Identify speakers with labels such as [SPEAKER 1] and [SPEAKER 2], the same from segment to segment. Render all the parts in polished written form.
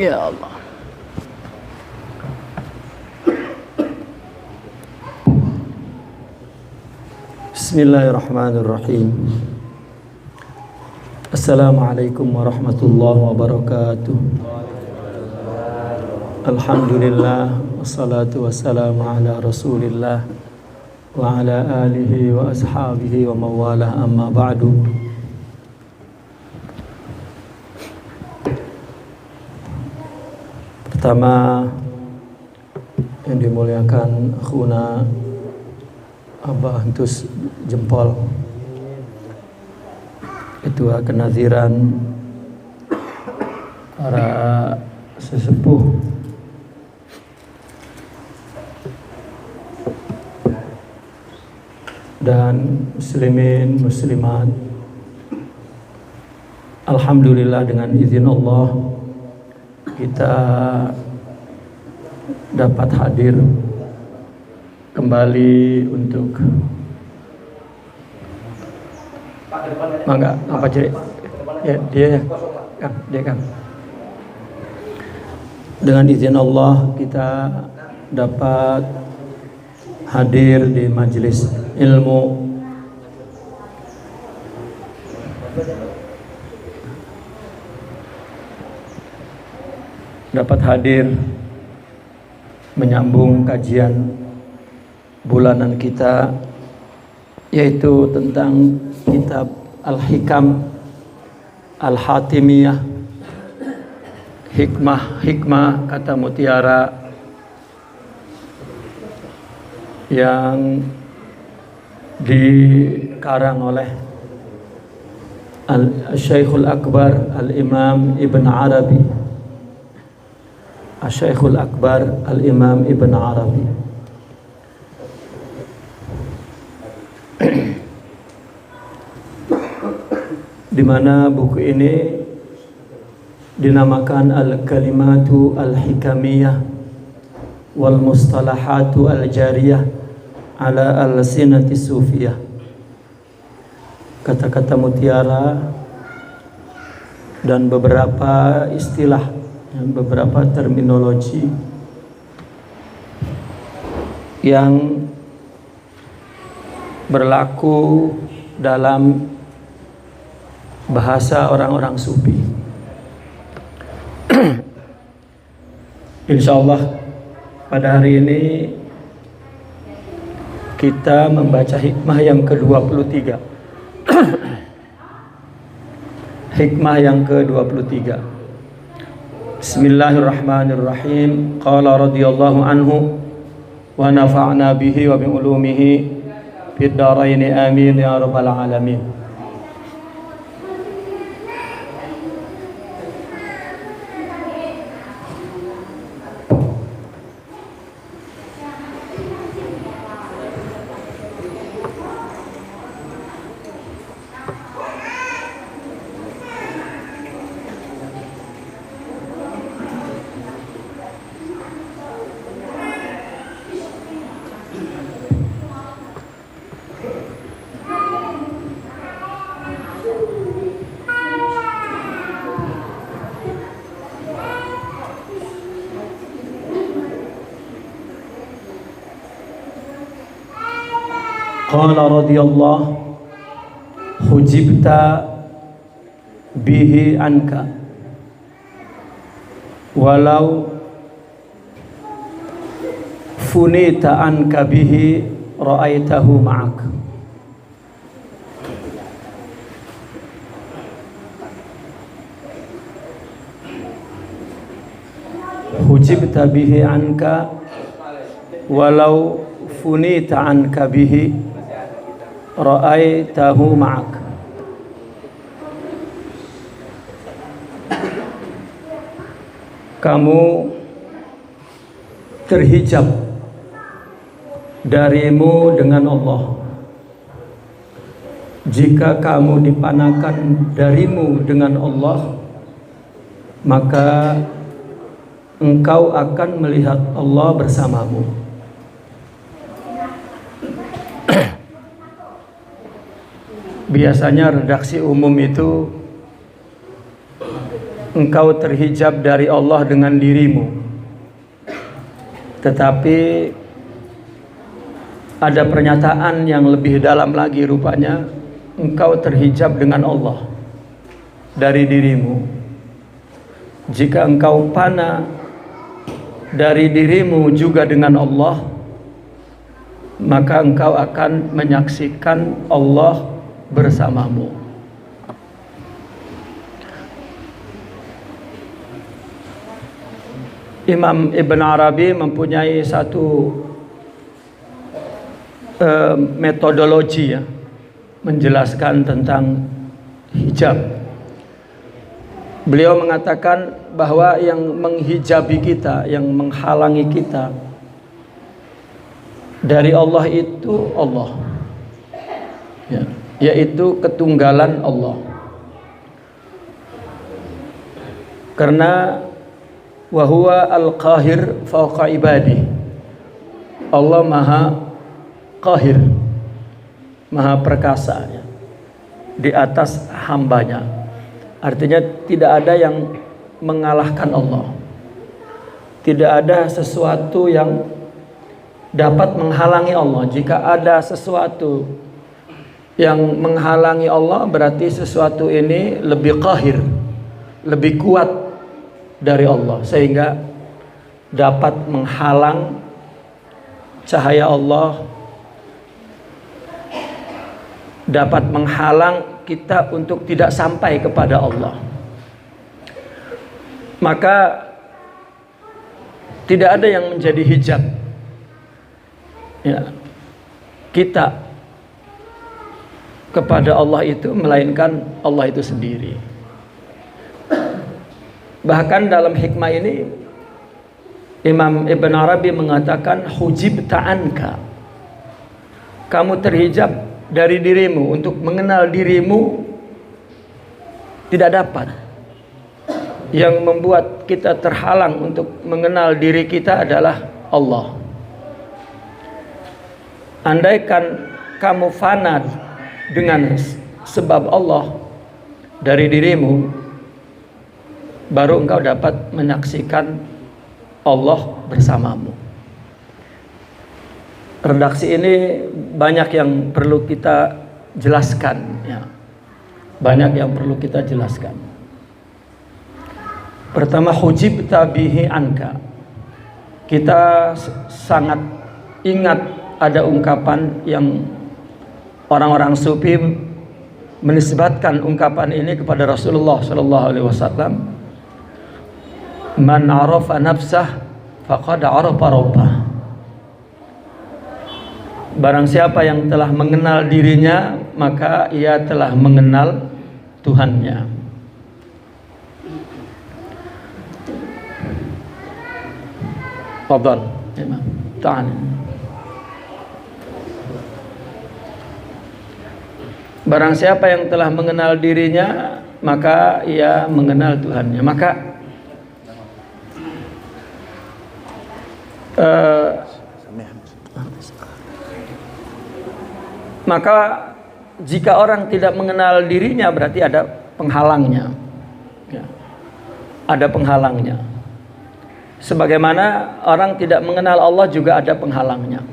[SPEAKER 1] Ya Allah. Bismillahirrahmanirrahim. Assalamualaikum warahmatullahi wabarakatuh. Alhamdulillah, wassalatu wassalamu ala rasulillah wa ala alihi wa ashabihi wa mawalah, amma ba'du. Pertama, yang dimuliakan akhuna Abah Antus Jempol, Ketua Kenaziran para sesepuh dan muslimin muslimat. Alhamdulillah, dengan izin Allah kita dapat hadir kembali untuk mangga apa jadi ya dia kan dengan izin Allah kita dapat hadir di majelis ilmu menyambung kajian bulanan kita, yaitu tentang kitab Al-Hikam Al-Hatimiyah, hikmah kata mutiara yang dikarang oleh Al-Syekhul Akbar Al-Imam Ibn Arabi. Al-Syekhul Akbar Al-Imam Ibn Arabi. Di mana buku ini dinamakan Al-Kalimatu Al-Hikamiyah wal Mustalahatu Al-Jariyah ala Al-Sinati Sufiyah. Kata-kata mutiara dan beberapa istilah, beberapa terminologi yang berlaku dalam bahasa orang-orang sufi. Insyaallah pada hari ini kita membaca hikmah yang ke-23. Hikmah yang ke-23. Bismillahirrahmanirrahim. Qala radhiyallahu anhu wa nafa'na bihi wa bi ulumihi fid dharain amin ya rabbal alamin. Qala radhiyallahu hujibta bihi anka walau funita anka bihi ra'aitahu ma'ak. Hujibta bihi anka walau funita anka bihi ra'aitahu ma'ak. Kamu terhijab darimu dengan Allah. Jika kamu dipanakan darimu dengan Allah, maka engkau akan melihat Allah bersamamu. Biasanya redaksi umum itu engkau terhijab dari Allah dengan dirimu, tetapi ada pernyataan yang lebih dalam lagi, rupanya engkau terhijab dengan Allah dari dirimu. Jika engkau fana dari dirimu juga dengan Allah, maka engkau akan menyaksikan Allah bersamamu. Imam Ibn Arabi mempunyai satu metodologi ya, menjelaskan tentang hijab. Beliau mengatakan bahwa yang menghijabi kita, yang menghalangi kita dari Allah itu Allah, ya, yaitu ketunggalan Allah. Karena wa huwa al-qahir fawqa ibadi. Allah maha qahir, maha perkasa ya, di atas hambanya. Artinya tidak ada yang mengalahkan Allah. Tidak ada sesuatu yang dapat menghalangi Allah. Jika ada sesuatu yang menghalangi Allah, berarti sesuatu ini lebih qahir, lebih kuat dari Allah, sehingga dapat menghalang cahaya Allah, dapat menghalang kita untuk tidak sampai kepada Allah. Maka tidak ada yang menjadi hijab ya, kita kepada Allah itu, melainkan Allah itu sendiri. Bahkan dalam hikmah ini Imam Ibn Arabi mengatakan hujibta anka, kamu terhijab dari dirimu. Untuk mengenal dirimu tidak dapat. Yang membuat kita terhalang untuk mengenal diri kita adalah Allah. Andaikan kamu fana dengan sebab Allah dari dirimu, baru engkau dapat menyaksikan Allah bersamamu. Redaksi ini banyak yang perlu kita jelaskan ya. Banyak yang perlu kita jelaskan. Pertama, hujibta bihi anka. Kita sangat ingat ada ungkapan yang orang-orang sufi menisbatkan ungkapan ini kepada Rasulullah sallallahu alaihi wasallam. Man arafa nafsah faqad arafa rabbah. Barang siapa yang telah mengenal dirinya, maka ia telah mengenal Tuhannya. Fadhal, Imam. Ta'ala. Barang siapa yang telah mengenal dirinya, maka ia mengenal Tuhannya. Maka jika orang tidak mengenal dirinya, berarti ada penghalangnya ya. Ada penghalangnya. Sebagaimana orang tidak mengenal Allah juga ada penghalangnya.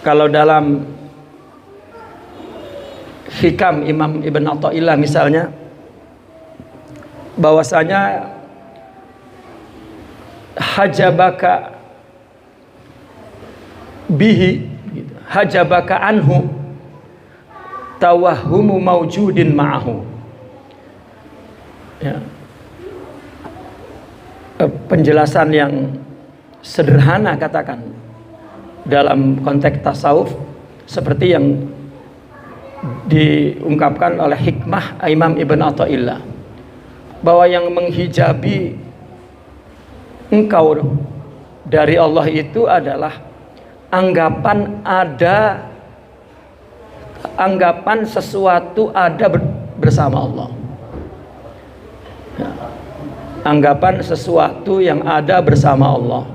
[SPEAKER 1] Kalau dalam hikam Imam Ibn Athaillah misalnya, bahwasanya hajabaka bihi, hajabaka anhu tawahhumu mawjudin ma'ahu ya. Penjelasan yang sederhana katakan dalam konteks tasawuf seperti yang diungkapkan oleh hikmah Imam Ibn Athaillah, bahwa yang menghijabi engkau dari Allah itu adalah anggapan sesuatu ada bersama Allah ya. Anggapan sesuatu yang ada bersama Allah.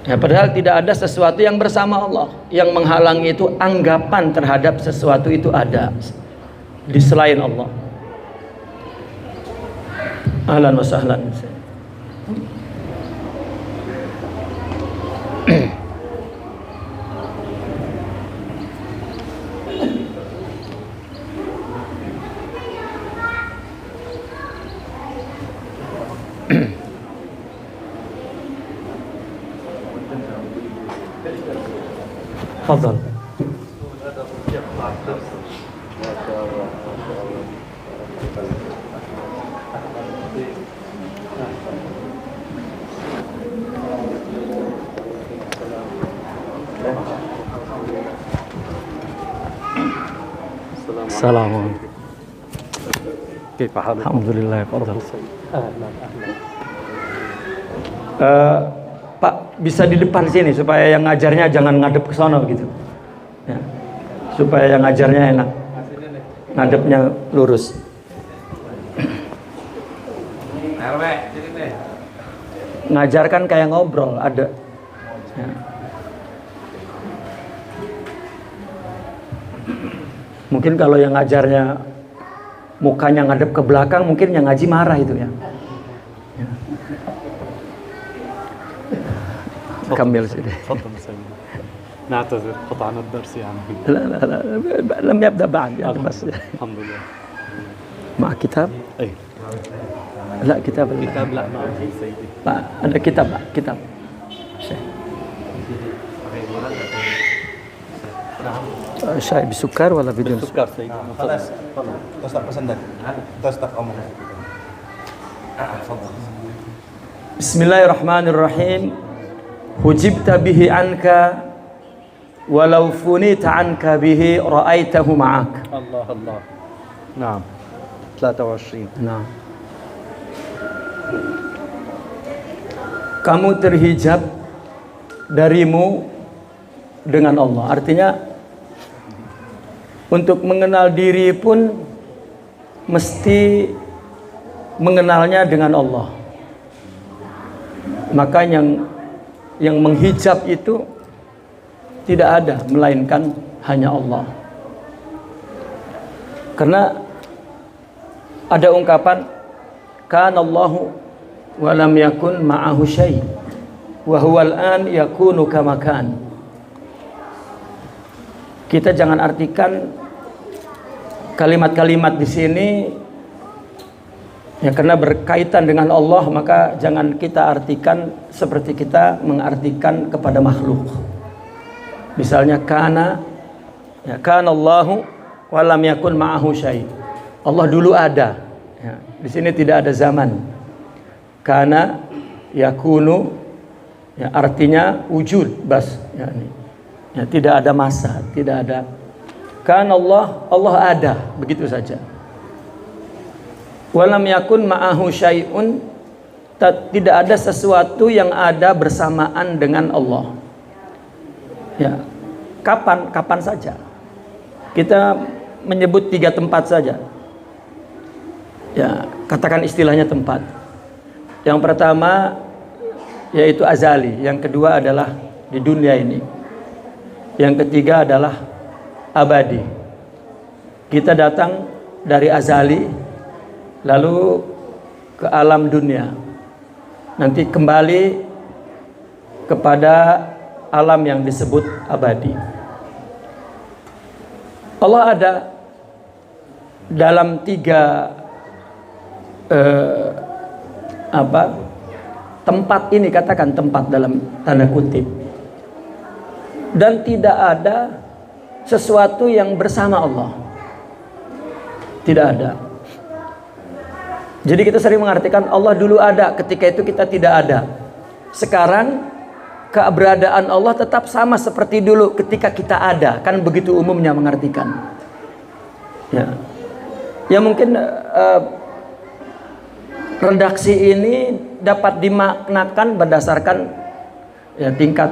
[SPEAKER 1] Ya, padahal tidak ada sesuatu yang bersama Allah. Yang menghalangi itu anggapan terhadap sesuatu itu ada di selain Allah. Ahlan wa sahlan. Fadhal. Assalamualaikum. Alhamdulillah. Pak, bisa di depan sini supaya yang ngajarnya jangan ngadep ke sono gitu. Ya. Supaya yang ngajarnya enak. Ngadepnya lurus. Ngajarkan kayak ngobrol ada. Ya. Mungkin kalau yang ngajarnya mukanya ngadep ke belakang, mungkin yang ngaji marah itu ya. Ya. كمل سيدي.
[SPEAKER 2] تفضل سيدي. نعتذر قطعنا الدرس يعني.
[SPEAKER 1] لا لم يبدأ بعد يعني بس.
[SPEAKER 2] الحمد لله.
[SPEAKER 1] مع كتاب؟
[SPEAKER 2] اي.
[SPEAKER 1] لا كتاب.
[SPEAKER 2] كتاب لا ما في سيدي.
[SPEAKER 1] ada kitab كتاب. شاي بسكر ولا بدون
[SPEAKER 2] سكر سيدي؟
[SPEAKER 3] خلاص تفضل. تصدق بسندك. تصدق أمك. تفضل.
[SPEAKER 1] بسم الله الرحمن الرحيم. حجبت به عنك ولو فنيت عنك به رأيته معك.
[SPEAKER 2] الله الله. نعم. 23.
[SPEAKER 1] Nah. Kamu terhijab darimu dengan Allah. Artinya untuk mengenal diri pun mesti mengenalnya dengan Allah. Maka yang menghijab itu tidak ada melainkan hanya Allah. Karena ada ungkapan kana Allahu wa lam yakun ma'ahu syai' wa huwa al-an yakunu kama kan. Kita jangan artikan kalimat-kalimat di sini ya, karena berkaitan dengan Allah, maka jangan kita artikan seperti kita mengartikan kepada makhluk. Misalnya kana, ya, kana Allahu wa lam yakun ma'ahu syai'. Allah dulu ada. Ya, di sini tidak ada zaman. Kana yakunu, ya, artinya wujud bas. Ya, ya, tidak ada masa, tidak ada. Kana Allah ada, begitu saja. Walam yakun ma'ahu syai'un, tidak ada sesuatu yang ada bersamaan dengan Allah. Ya, kapan saja. Kita menyebut 3 tempat saja. Ya, katakan istilahnya tempat. Yang pertama yaitu azali, yang kedua adalah di dunia ini. Yang ketiga adalah abadi. Kita datang dari azali lalu ke alam dunia, nanti kembali kepada alam yang disebut abadi. Allah ada dalam 3 tempat ini, katakan tempat dalam tanda kutip, dan tidak ada sesuatu yang bersama Allah, tidak ada. Jadi kita sering mengartikan Allah dulu ada, ketika itu kita tidak ada. Sekarang keberadaan Allah tetap sama seperti dulu ketika kita ada. Kan begitu umumnya mengartikan. Ya, ya mungkin redaksi ini dapat dimaknakan berdasarkan ya, tingkat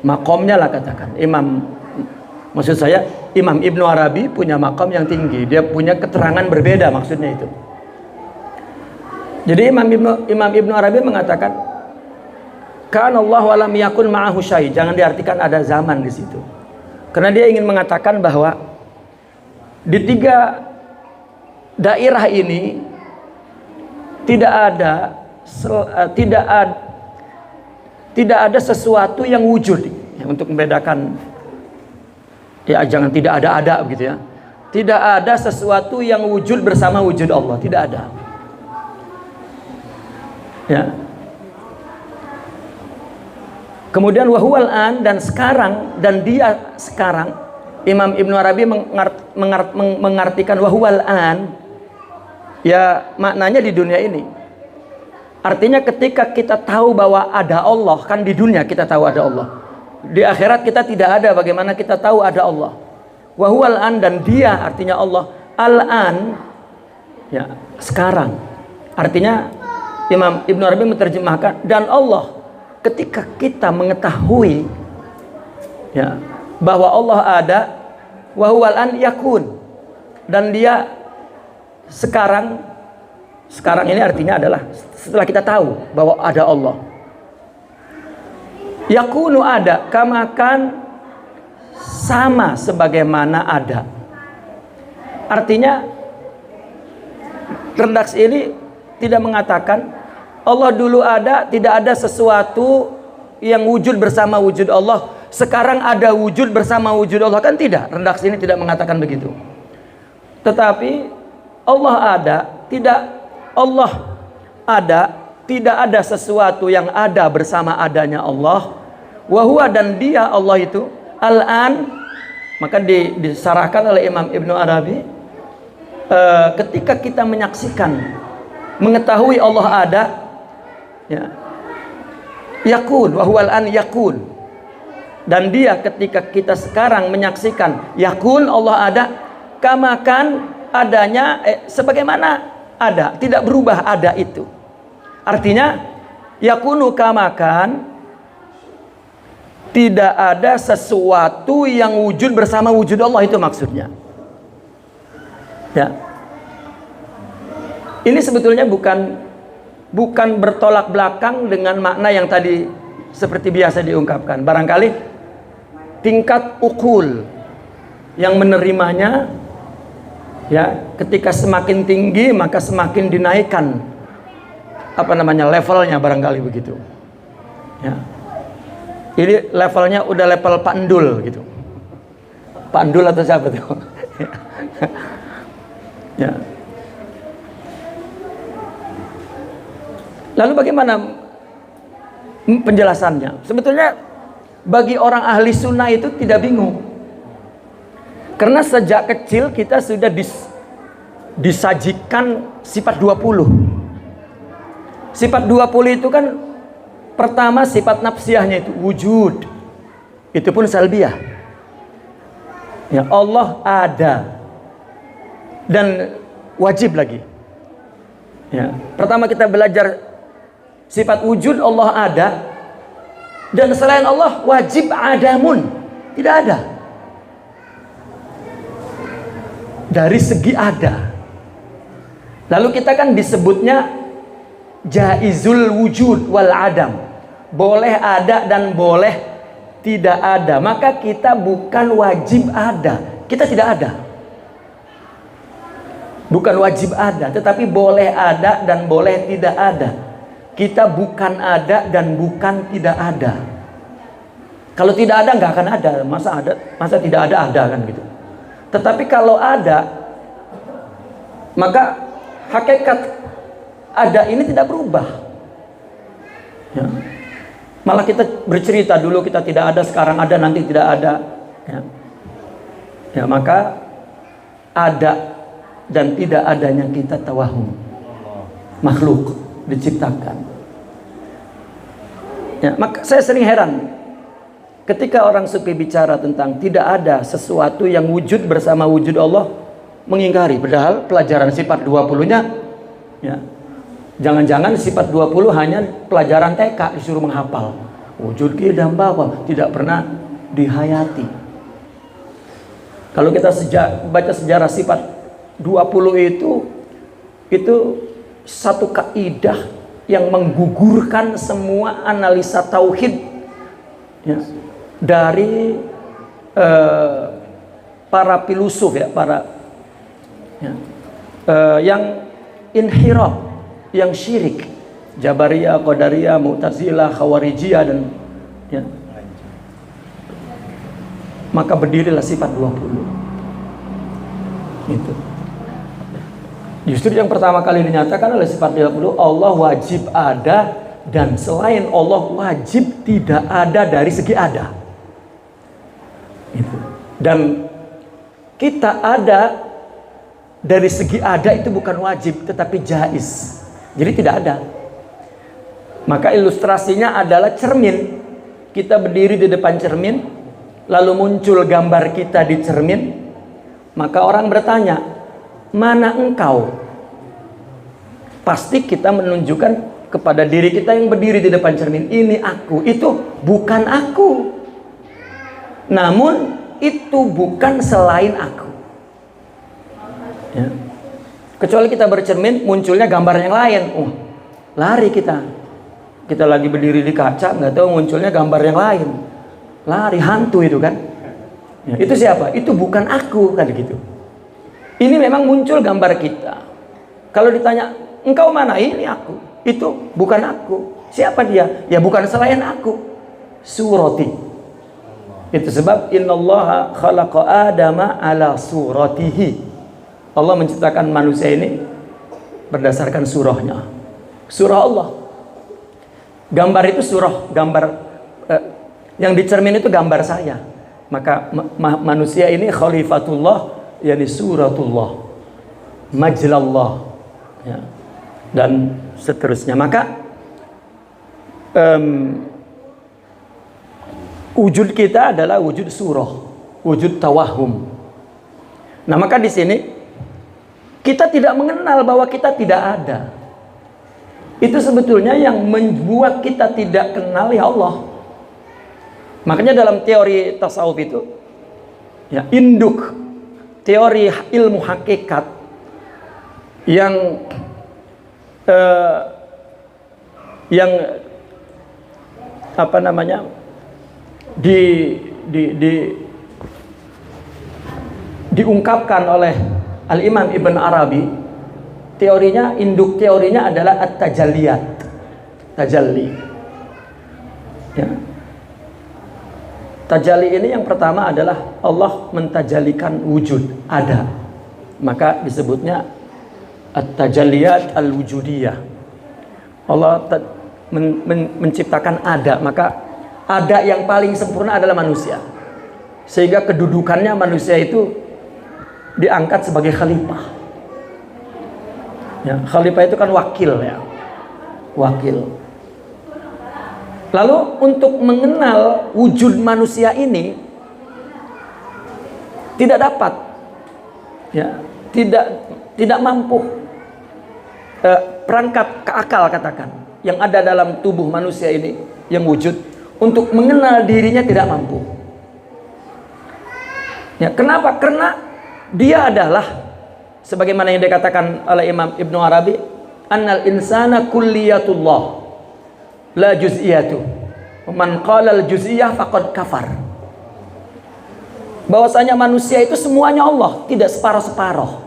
[SPEAKER 1] makomnya lah, katakan. Maksud saya Imam Ibnu Arabi punya makom yang tinggi, dia punya keterangan berbeda, maksudnya itu. Jadi Imam Ibnu Arabi mengatakan Kana Allah wa lam yakun ma'ahu syai'. Jangan diartikan ada zaman di situ. Karena dia ingin mengatakan bahwa di 3 daerah ini tidak ada sesuatu yang wujud ya, untuk membedakan ya, jangan tidak ada begitu ya. Tidak ada sesuatu yang wujud bersama wujud Allah, tidak ada. Ya. Kemudian wahuwal an, dan sekarang, dan dia sekarang. Imam Ibnu Arabi mengartikan wahuwal an, ya maknanya di dunia ini. Artinya ketika kita tahu bahwa ada Allah, kan di dunia kita tahu ada Allah. Di akhirat kita tidak ada, bagaimana kita tahu ada Allah? Wahuwal an, dan dia artinya Allah. Al-an, ya sekarang. Artinya Imam Ibnu Arabi menerjemahkan, dan Allah ketika kita mengetahui ya bahwa Allah ada, wahuwal an yakun, dan dia sekarang ini artinya adalah setelah kita tahu bahwa ada Allah, yakunu ada, kamakan sama sebagaimana ada. Artinya redaksi ini tidak mengatakan Allah dulu ada, tidak ada sesuatu yang wujud bersama wujud Allah, sekarang ada wujud bersama wujud Allah, kan tidak. Redaksi ini tidak mengatakan begitu. Tetapi Allah ada, tidak ada sesuatu yang ada bersama adanya Allah. Wahuwa, dan dia Allah itu al-an, maka disarahkan oleh Imam Ibnu Arabi, ketika kita menyaksikan, mengetahui Allah ada, ya, yakun, wahuwal an yakun, dan dia ketika kita sekarang menyaksikan yakun, Allah ada, kamakan adanya, sebagaimana ada, tidak berubah ada itu. Artinya yakunu kamakan, tidak ada sesuatu yang wujud bersama wujud Allah, itu maksudnya. Ya. Ini sebetulnya bukan bertolak belakang dengan makna yang tadi seperti biasa diungkapkan. Barangkali tingkat ukul yang menerimanya, ya, ketika semakin tinggi maka semakin dinaikkan levelnya, barangkali begitu. Ya. Ini levelnya udah level Pak Ndul gitu. Pak Ndul atau siapa tuh? Ya. Lalu bagaimana penjelasannya? Sebetulnya bagi orang ahli sunnah itu tidak bingung. Karena sejak kecil kita sudah disajikan sifat 20. Sifat 20 itu kan pertama sifat nafsiyahnya itu wujud. Itu pun salbiyah. Ya, Allah ada. Dan wajib lagi. Ya, pertama kita belajar sifat wujud, Allah ada, dan selain Allah wajib adamun, tidak ada. Dari segi ada. Lalu kita kan disebutnya jaizul wujud wal adam, boleh ada dan boleh tidak ada. Maka kita bukan wajib ada, kita tidak ada. Bukan wajib ada, tetapi boleh ada dan boleh tidak ada. Kita bukan ada dan bukan tidak ada. Kalau tidak ada nggak akan ada. Masa tidak ada kan gitu. Tetapi kalau ada, maka hakikat ada ini tidak berubah. Ya. Malah kita bercerita dulu kita tidak ada, sekarang ada, nanti tidak ada. Ya, maka ada dan tidak adanya kita tawahum. Makhluk diciptakan. Ya, maka saya sering heran ketika orang sufi bicara tentang tidak ada sesuatu yang wujud bersama wujud Allah, mengingkari. Padahal pelajaran sifat 20-nya, ya, jangan-jangan sifat 20 hanya pelajaran TK disuruh menghafal. Wujud dan bahwa tidak pernah dihayati. Kalau kita baca sejarah sifat 20 itu satu kaidah yang menggugurkan semua analisa tauhid ya, dari para filosof ya, ya, yang inhiraf, yang syirik, Jabariyah, Qadariyah, Mu'tazilah, Khawarijiyah dan ya. Maka berdirilah sifat 20. Itu. Justru yang pertama kali dinyatakan oleh sifat 20, Allah wajib ada dan selain Allah wajib tidak ada dari segi ada. Itu. Dan kita ada dari segi ada itu bukan wajib tetapi jaiz. Jadi tidak ada. Maka ilustrasinya adalah cermin. Kita berdiri di depan cermin, lalu muncul gambar kita di cermin, maka orang bertanya, mana engkau? Pasti kita menunjukkan kepada diri kita yang berdiri di depan cermin, ini aku, itu bukan aku. Namun itu bukan selain aku. Ya. Kecuali kita bercermin, munculnya gambar yang lain, lari kita. Kita lagi berdiri di kaca, nggak tahu munculnya gambar yang lain, lari, hantu itu kan. Ya, itu siapa? Itu bukan aku, kan gitu. Ini memang muncul gambar kita. Kalau ditanya, engkau mana? Ini aku. Itu bukan aku. Siapa dia? Ya bukan selain aku. Surati. Itu sebab innallaha khalaqa Adama ala suratihi. Allah menciptakan manusia ini berdasarkan surahnya. Surah Allah. Gambar itu surah, gambar yang dicermin itu gambar saya. Maka manusia ini khalifatullah, yakni suratullah, majlallah, ya, dan seterusnya. Maka wujud kita adalah wujud surah, wujud tawahum. Nah, maka di sini kita tidak mengenal bahwa kita tidak ada. Itu sebetulnya yang membuat kita tidak kenal ya Allah. Makanya dalam teori tasawuf itu, ya, induk teori ilmu hakikat yang apa namanya diungkapkan oleh Al-Imam Ibn Arabi. Teorinya, induk teorinya adalah at-tajalliyat, tajalli. Ya. Tajalli ini yang pertama adalah Allah mentajalikan wujud, ada. Maka disebutnya at-tajalliyat al-wujudiyah. Allah menciptakan ada, maka ada yang paling sempurna adalah manusia. Sehingga kedudukannya manusia itu diangkat sebagai khalifah. Ya, khalifah itu kan wakil ya, wakil. Lalu untuk mengenal wujud manusia ini tidak dapat, ya, tidak mampu. Perangkat keakal katakan yang ada dalam tubuh manusia ini yang wujud untuk mengenal dirinya tidak mampu. Ya, kenapa? Karena dia adalah sebagaimana yang dikatakan oleh Imam Ibn Arabi, annal insana kulliyatullah la juz'iyatu. Man qala al-juz'iyah faqad kafar. Bahwasanya manusia itu semuanya Allah, tidak separuh-separuh.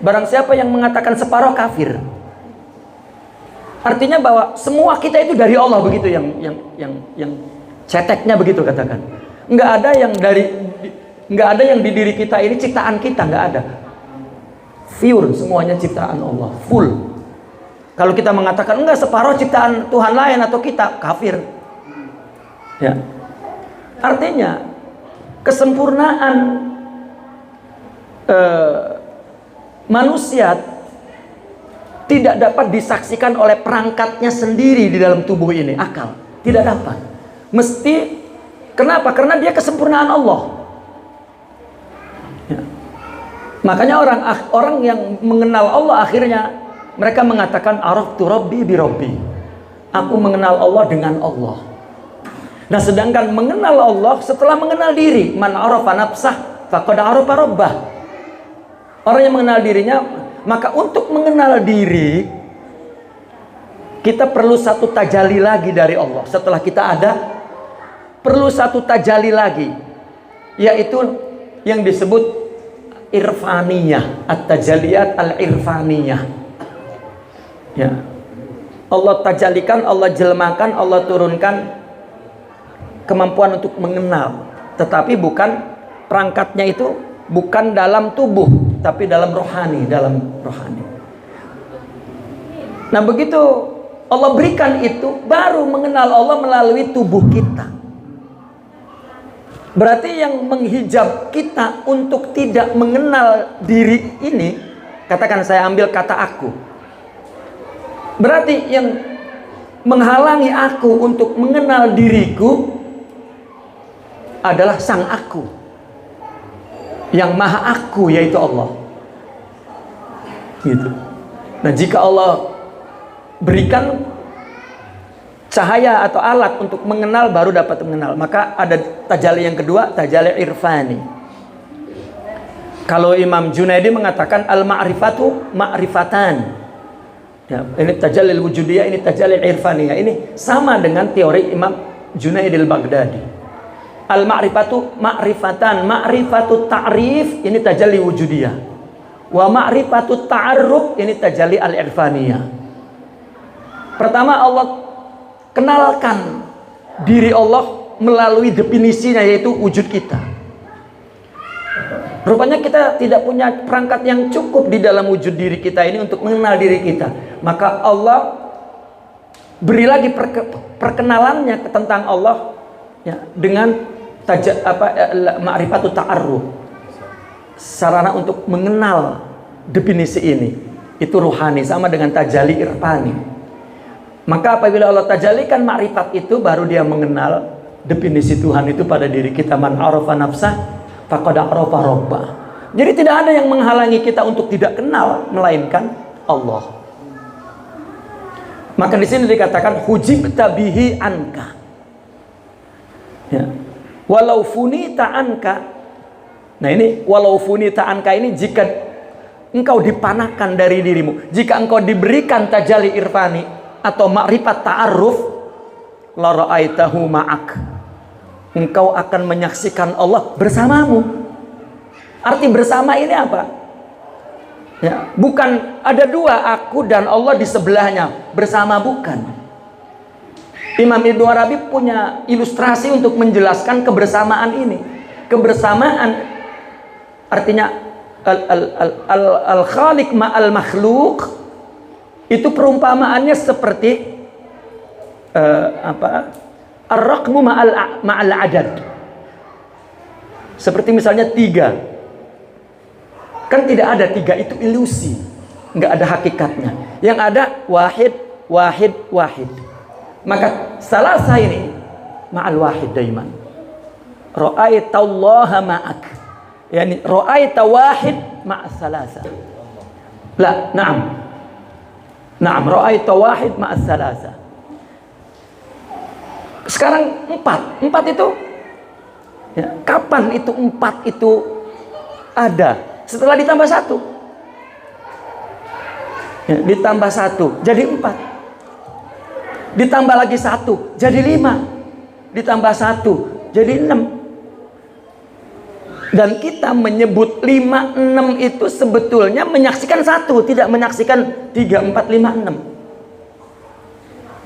[SPEAKER 1] Barang siapa yang mengatakan separuh, kafir. Artinya bahwa semua kita itu dari Allah, begitu yang ceteknya begitu katakan. Enggak ada yang di diri kita ini ciptaan kita, enggak ada. Pure, semuanya ciptaan Allah, full. Kalau kita mengatakan enggak, separuh ciptaan Tuhan lain atau kita, kafir. Ya. Artinya kesempurnaan manusia tidak dapat disaksikan oleh perangkatnya sendiri di dalam tubuh ini, akal. Tidak dapat. Mesti, kenapa? Karena dia kesempurnaan Allah. Ya. Makanya orang yang mengenal Allah akhirnya mereka mengatakan araftu rabbi bi rabbi. Aku mengenal Allah dengan Allah. Nah, sedangkan mengenal Allah setelah mengenal diri, man arafa nafsah faqad arafa rabbah. Orang yang mengenal dirinya, maka untuk mengenal diri kita perlu satu tajalli lagi dari Allah. Setelah kita ada, perlu satu tajalli lagi, yaitu yang disebut irfaniyah, at-tajalliyat al-irfaniyah. Ya. Allah tajallikan, Allah jelmakan, Allah turunkan kemampuan untuk mengenal, tetapi bukan perangkatnya itu bukan dalam tubuh, tapi dalam rohani, Nah, begitu Allah berikan itu, baru mengenal Allah melalui tubuh kita. Berarti yang menghijab kita untuk tidak mengenal diri ini, katakan saya ambil kata aku. Berarti yang menghalangi aku untuk mengenal diriku adalah sang aku, yang maha aku, yaitu Allah. Gitu. Nah, jika Allah berikan cahaya atau alat untuk mengenal, baru dapat mengenal, maka ada tajalli yang kedua, tajalli irfani. Kalau Imam Junaidi mengatakan al-ma'rifatu ma'rifatan, ya, ini tajalli wujudiyah, ini tajalli irfaniyah. Ini sama dengan teori Imam Junaidi al-Baghdadi. Al-ma'rifatu ma'rifatan, ma'rifatu ta'rif, ini tajalli wujudiyah. Wa ma'rifatu ta'arruf, ini tajalli al-irfaniyah. Pertama, Allah kenalkan diri Allah melalui definisinya, yaitu wujud kita. Rupanya kita tidak punya perangkat yang cukup di dalam wujud diri kita ini untuk mengenal diri kita. Maka Allah beri lagi perkenalannya tentang Allah, ya, dengan ma'rifatu ta'arruf, sarana untuk mengenal definisi ini. Itu ruhani, sama dengan tajalli irfani. Maka apabila Allah tajallikan ma'rifat itu, baru dia mengenal definisi Tuhan itu pada diri kita. Man arafa nafsah faqad arafa rabbah. Jadi tidak ada yang menghalangi kita untuk tidak kenal melainkan Allah. Maka di sini dikatakan hujibta bihi anka. Ya. Walau funita anka. Nah, ini walau funita anka ini jika engkau dipanahkan dari dirimu, jika engkau diberikan tajalli irfani atau ma'rifat ta'aruf, la ra'aitahu ma'ak, engkau akan menyaksikan Allah bersamamu. Arti bersama ini apa? Ya, bukan ada dua, aku dan Allah di sebelahnya bersama, bukan. Imam Ibnu Arabi punya ilustrasi untuk menjelaskan kebersamaan ini. Kebersamaan artinya al-khaliq ma'al makhluk, itu perumpamaannya seperti ar-raqmu ma'al adad. Seperti misalnya 3. Kan tidak ada 3, itu ilusi, nggak ada hakikatnya. Yang ada wahid, wahid, wahid. Maka salasa ini ma'al wahid daiman. Ra'aitallaha ma'ak, yani ra'aita wahid ma'as salasa. La, na'am. Na'am, ra'aita wahid ma'as salasa. Sekarang 4 itu, ya, kapan itu 4 itu ada? Setelah ditambah 1. Ya, ditambah 1 jadi 4. Ditambah lagi 1 jadi 5. Ditambah 1 jadi 6. Dan kita menyebut 5, 6 itu sebetulnya menyaksikan 1, tidak menyaksikan 3, 4, 5, 6.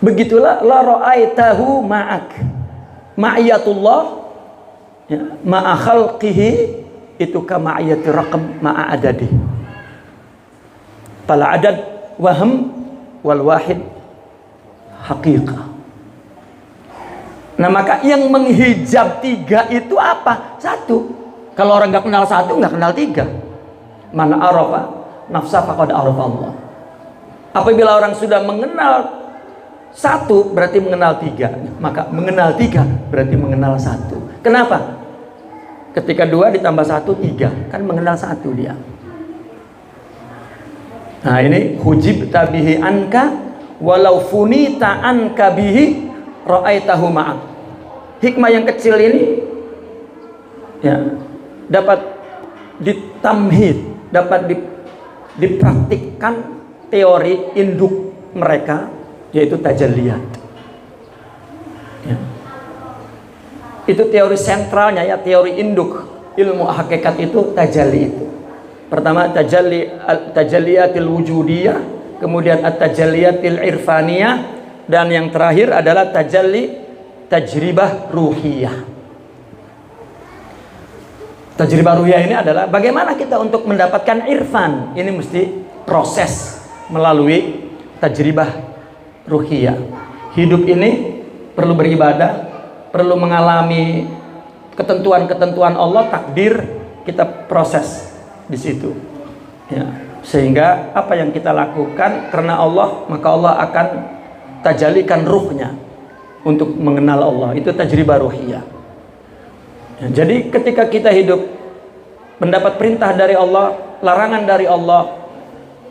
[SPEAKER 1] Begitulah la ra'aitahu ma'ak. Ma'iyatullah, ya, ma'a khalqihi, itu ka ma'iyati raqam ma'a adadi. Fala adad waham wal wahid haqiqah. Nah, maka yang menghijab 3 itu apa? 1. Kalau orang nggak kenal 1, nggak kenal 3. Man arafa nafsa faqad arafa Allah. Apabila orang sudah mengenal 1, berarti mengenal 3. Maka mengenal 3 berarti mengenal 1. Kenapa? Ketika 2 ditambah 1, 3. Kan mengenal 1 dia. Nah, ini hujibta bihi anka walau funita anka bihi ra'aitahu ma'ak. Hikmah yang kecil ini, ya, dapat ditamhid, dapat dipraktikkan teori induk mereka yaitu tajalliyat. Ya. Itu teori sentralnya ya, teori induk ilmu hakikat itu tajalli itu. Pertama tajalliyatil wujudiyah, kemudian at-tajalliyatil irfaniyah, dan yang terakhir adalah tajalli tajribah ruhiyah. Tajribah ruhiyah ini adalah bagaimana kita untuk mendapatkan irfan. Ini mesti proses melalui tajribah ruhiyah. Hidup ini perlu beribadah, perlu mengalami ketentuan-ketentuan Allah, takdir, kita proses di situ. Ya. Sehingga apa yang kita lakukan karena Allah, maka Allah akan tajalikan ruhnya untuk mengenal Allah. Itu tajribah ruhiyah. Ya, jadi ketika kita hidup mendapat perintah dari Allah, larangan dari Allah,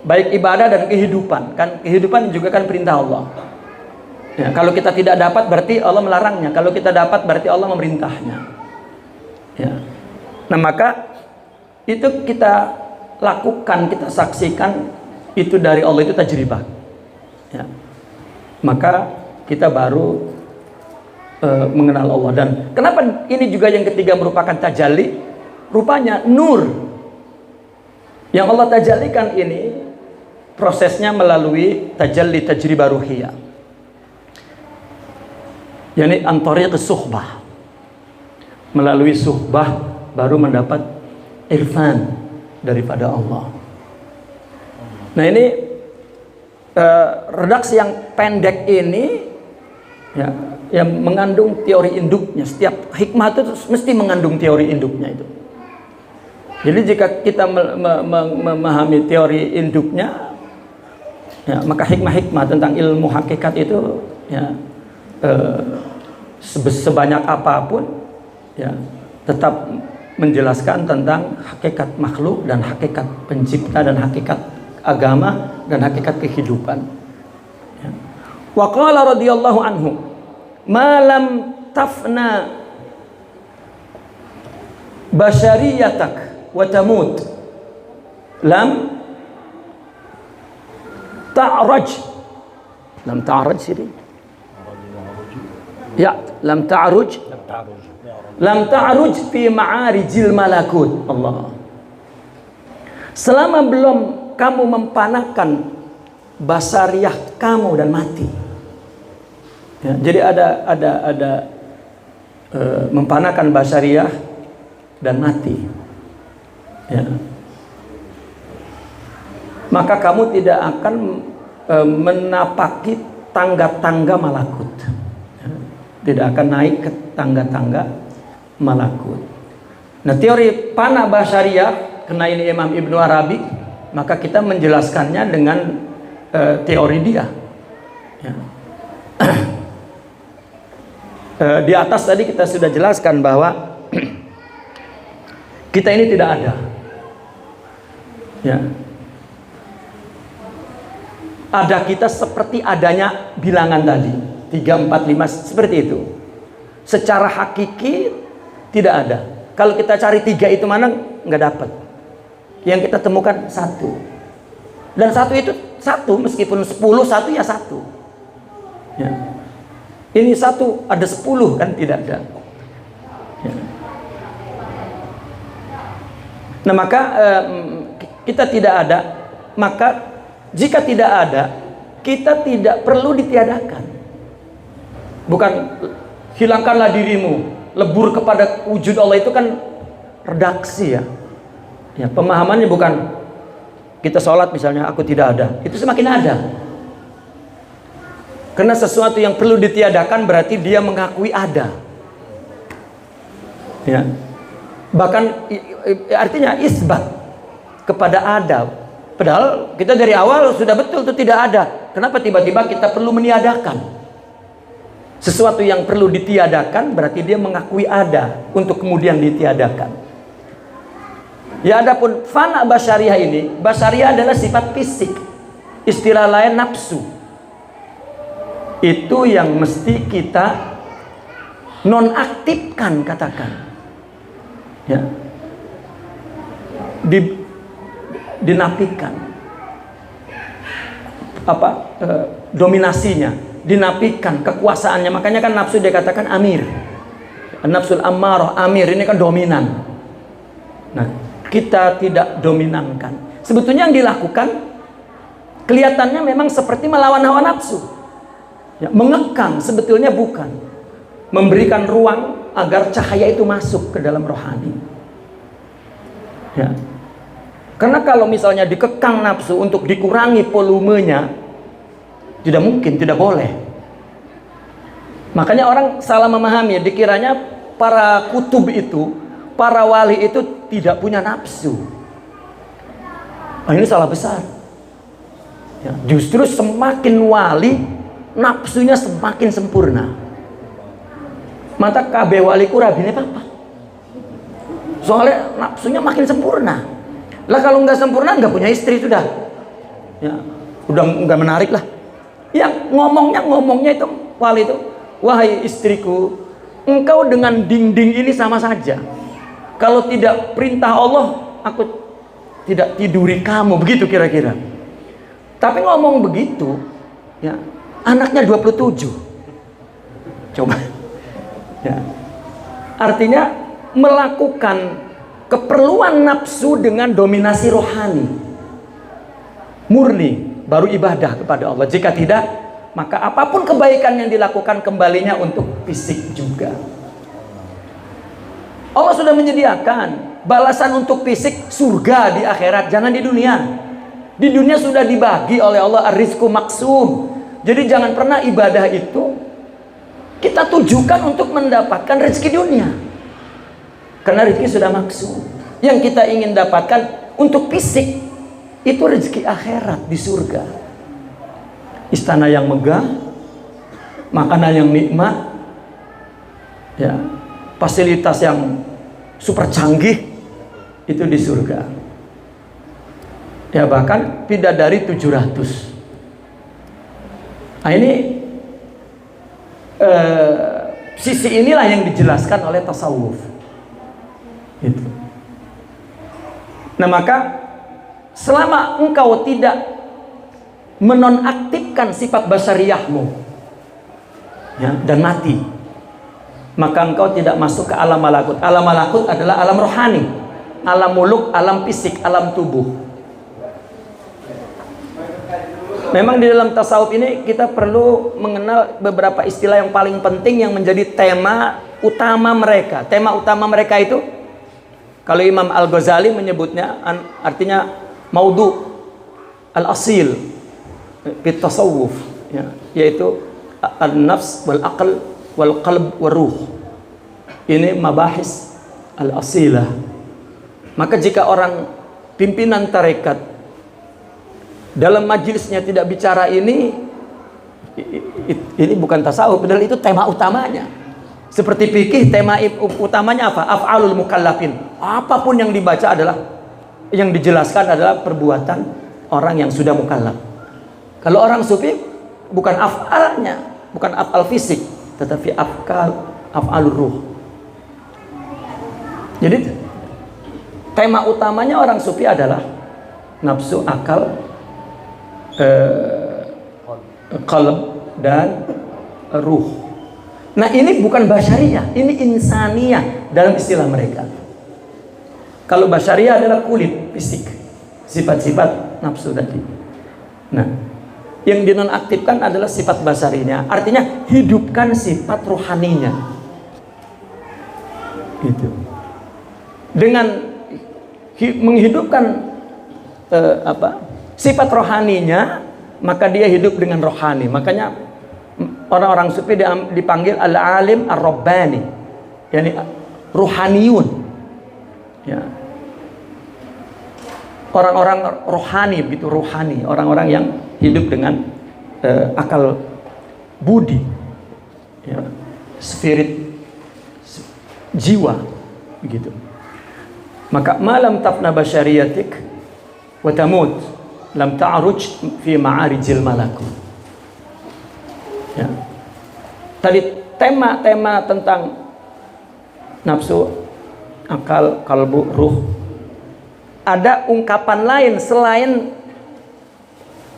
[SPEAKER 1] baik ibadah dan kehidupan, kan kehidupan juga kan perintah Allah. Ya, kalau kita tidak dapat berarti Allah melarangnya, kalau kita dapat berarti Allah memerintahnya. Ya. Nah maka itu kita lakukan, kita saksikan itu dari Allah, itu tajribah. Ya. Maka kita baru mengenal Allah. Dan kenapa ini juga yang ketiga merupakan tajalli? Rupanya nur yang Allah tajallikan ini prosesnya melalui tajalli tajribah ruhiyah, yakni an tariq suhbah. Melalui suhbah baru mendapat irfan daripada Allah. Nah ini redaksi yang pendek ini ya, yang mengandung teori induknya. Setiap hikmah itu mesti mengandung teori induknya itu. Jadi jika kita memahami teori induknya, ya, maka hikmah-hikmah tentang ilmu hakikat itu ya, sebanyak apapun ya, tetap menjelaskan tentang hakikat makhluk dan hakikat pencipta dan hakikat agama dan hakikat kehidupan. Ya. Wa qala radhiyallahu anhu, "Ma lam tafna basyariyatak wa tamut lam ta'raj." Lam ta'raj sini. Ya, lam ta'ruj. Lam ta'ruj fi ma'arijil malakut. Allah. Selama belum kamu mempanakan basariyah kamu dan mati. Ya, jadi ada mempanakan basariyah dan mati. Ya. Maka kamu tidak akan menapaki tangga-tangga malakut. Ya. Tidak akan naik ke tangga-tangga malakut. Nah, teori panah basariyah, karena ini Imam Ibnu Arabi, maka kita menjelaskannya dengan teori dia. Ya. Di atas tadi kita sudah jelaskan bahwa kita ini tidak ada. Ya. Ada kita seperti adanya bilangan tadi 3, 4, 5 seperti itu. Secara hakiki tidak ada. Kalau kita cari 3 itu mana nggak dapat. Yang kita temukan 1. Dan 1 itu 1, meskipun 10 1 ya 1. Ya. Ini 1 ada 10 kan tidak ada. Ya. Nah maka kita tidak ada, maka jika tidak ada, kita tidak perlu ditiadakan. Bukan hilangkanlah dirimu, lebur kepada wujud Allah, itu kan redaksi ya. Ya, pemahamannya bukan kita sholat misalnya aku tidak ada, itu semakin ada. Karena sesuatu yang perlu ditiadakan berarti dia mengakui ada. Ya. Bahkan artinya isbat kepada ada. Padahal kita dari awal sudah betul itu tidak ada. Kenapa tiba-tiba kita perlu meniadakan? Sesuatu yang perlu ditiadakan berarti dia mengakui ada untuk kemudian ditiadakan. Ya, adapun fana basyariah ini, basyariah adalah sifat fisik. Istilah lain nafsu. Itu yang mesti kita nonaktifkan, katakan. Ya. Dinafikan. dominasinya, dinafikan kekuasaannya. Makanya kan nafsu dikatakan amir. Nafsul ammarah, amir, ini kan dominan. Nah, kita tidak dominankan. Sebetulnya yang dilakukan kelihatannya memang seperti melawan hawa nafsu. Ya, mengekang, sebetulnya bukan. Memberikan ruang agar cahaya itu masuk ke dalam rohani. Ya. Karena kalau misalnya dikekang nafsu untuk dikurangi volumenya, tidak mungkin, tidak boleh. Makanya orang salah memahami, dikiranya para kutub itu, para wali itu tidak punya nafsu. Nah, ini salah besar. Ya, justru semakin wali, nafsunya semakin sempurna. Mata kabeh wali ku rabine papa. Soalnya nafsunya makin sempurna. Lah kalau nggak sempurna nggak punya istri sudah. Ya, udah nggak menarik lah. Yang ngomongnya itu wali itu, wahai istriku, engkau dengan dinding ini sama saja. Kalau tidak perintah Allah, aku tidak tiduri kamu, begitu kira-kira. Tapi ngomong begitu, ya, anaknya 27. Coba. Ya. Artinya melakukan keperluan nafsu dengan dominasi rohani. Murni, baru ibadah kepada Allah. Jika tidak, maka apapun kebaikan yang dilakukan kembalinya untuk fisik juga. Allah sudah menyediakan balasan untuk fisik surga di akhirat, jangan di dunia. Di dunia sudah dibagi oleh Allah ar-rizqu maksum. Jadi jangan pernah ibadah itu kita tujukan untuk mendapatkan rezeki dunia. Karena rezeki sudah maksum. Yang kita ingin dapatkan untuk fisik itu rezeki akhirat di surga. Istana yang megah, makanan yang nikmat, ya, fasilitas yang super canggih itu di surga. Ya, bahkan bidadari 700. Nah, ini sisi inilah yang dijelaskan oleh tasawuf. Itu. Nah, maka selama engkau tidak menonaktifkan sifat basariyahmu, ya, dan mati, maka engkau tidak masuk ke alam malakut. Alam malakut adalah alam rohani, alam muluk, alam fisik, alam tubuh. Memang di dalam tasawuf ini kita perlu mengenal beberapa istilah yang paling penting yang menjadi tema utama mereka. Tema utama mereka itu, kalau Imam Al-Ghazali menyebutnya, artinya maudhu al-asil fit tasawuf, ya, yaitu an-nafs wal aql wal qalb wal ruh. Ini mabahis al-asilah. Maka jika orang pimpinan tarekat dalam majelisnya tidak bicara ini bukan tasawuf, padahal itu tema utamanya. Seperti fikih, tema utamanya apa? Af'alul mukallafin. Apapun yang dibaca adalah, yang dijelaskan adalah perbuatan orang yang sudah mukallaf. Kalau orang sufi bukan af'alnya, bukan af'al fisik, tetapi af'alur ruh. Jadi tema utamanya orang sufi adalah nafsu, akal, qalb dan ruh. Nah, ini bukan basyariyah, ini insaniyah dalam istilah mereka. Kalau basyariyah adalah kulit, fisik, sifat-sifat nafsu tadi. Nah, yang dinonaktifkan adalah sifat basarinya, artinya hidupkan sifat rohaninya. Gitu. Dengan menghidupkan sifat rohaninya, maka dia hidup dengan rohani. Makanya orang-orang sufi dipanggil al-alim ar-rabbani, yakni rohaniyun, ya. Orang-orang rohani, begitu, rohani, orang-orang yang hidup dengan akal budi, ya, spirit, jiwa, begitu. Maka malam tafna basyariyatik wa tamut lam ta'ruj fi ma'arijil malakut. Ya. Tadi tema-tema tentang nafsu, akal, kalbu, ruh. Ada ungkapan lain selain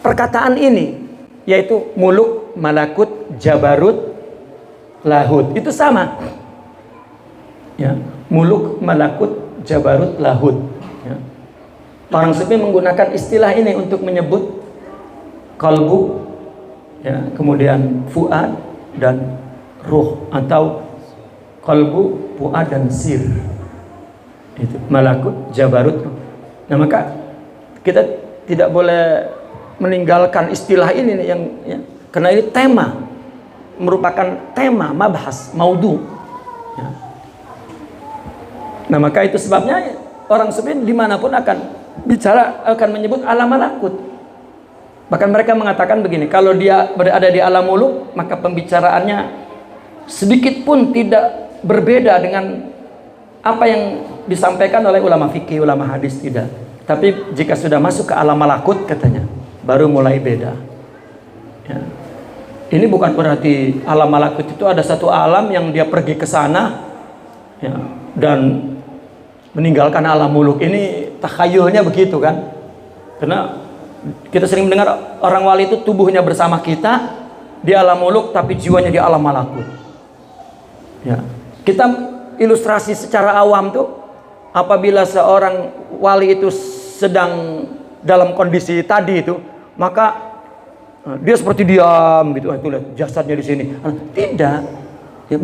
[SPEAKER 1] perkataan ini. yaitu muluk, malakut, jabarut, lahut. Itu sama. Ya, muluk, malakut, jabarut, lahut. Ya. Orang sufi menggunakan istilah ini untuk menyebut kalbu, ya, kemudian fuad dan ruh, atau kalbu, fuad dan sir. Itu malakut, jabarut. Nah, maka kita tidak boleh meninggalkan istilah ini nih, yang ya, karena ini tema, merupakan tema, mabhas, maudu. Ya. Nah, maka itu sebabnya orang sufi dimanapun akan bicara, akan menyebut alam malakut. Bahkan mereka mengatakan begini, kalau dia berada di alam muluk, maka pembicaraannya sedikit pun tidak berbeda dengan apa yang disampaikan oleh ulama fikih, ulama hadis, tidak. Tapi jika sudah masuk ke alam malakut, katanya, baru mulai beda. Ya. Ini bukan berarti alam malakut itu ada satu alam yang dia pergi ke sana, ya, dan meninggalkan alam muluk. Ini takhayulnya begitu kan? Karena kita sering mendengar orang wali itu tubuhnya bersama kita di alam muluk, tapi jiwanya di alam malakut. Ya. Kita ilustrasi secara awam tuh, apabila seorang wali itu sedang dalam kondisi tadi itu, maka dia seperti diam gitu. Itu lihat jasadnya di sini. Tidak, ya,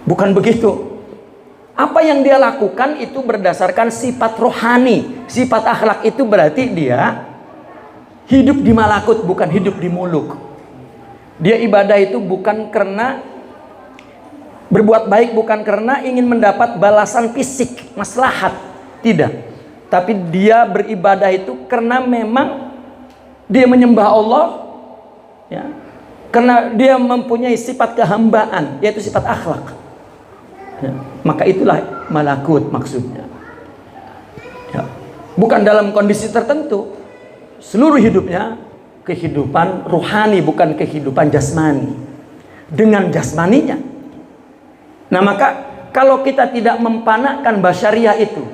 [SPEAKER 1] bukan begitu. Apa yang dia lakukan itu berdasarkan sifat rohani. Sifat akhlak itu berarti dia hidup di malakut, bukan hidup di muluk. Dia ibadah itu bukan karena berbuat baik, bukan karena ingin mendapat balasan fisik, maslahat, tidak. Tapi dia beribadah itu karena memang dia menyembah Allah, ya, karena dia mempunyai sifat kehambaan, yaitu sifat akhlak. Ya, maka itulah malakut maksudnya. Ya, bukan dalam kondisi tertentu, seluruh hidupnya kehidupan ruhani, bukan kehidupan jasmani. Dengan jasmaninya. Nah, maka kalau kita tidak mempanakkan basyariah itu,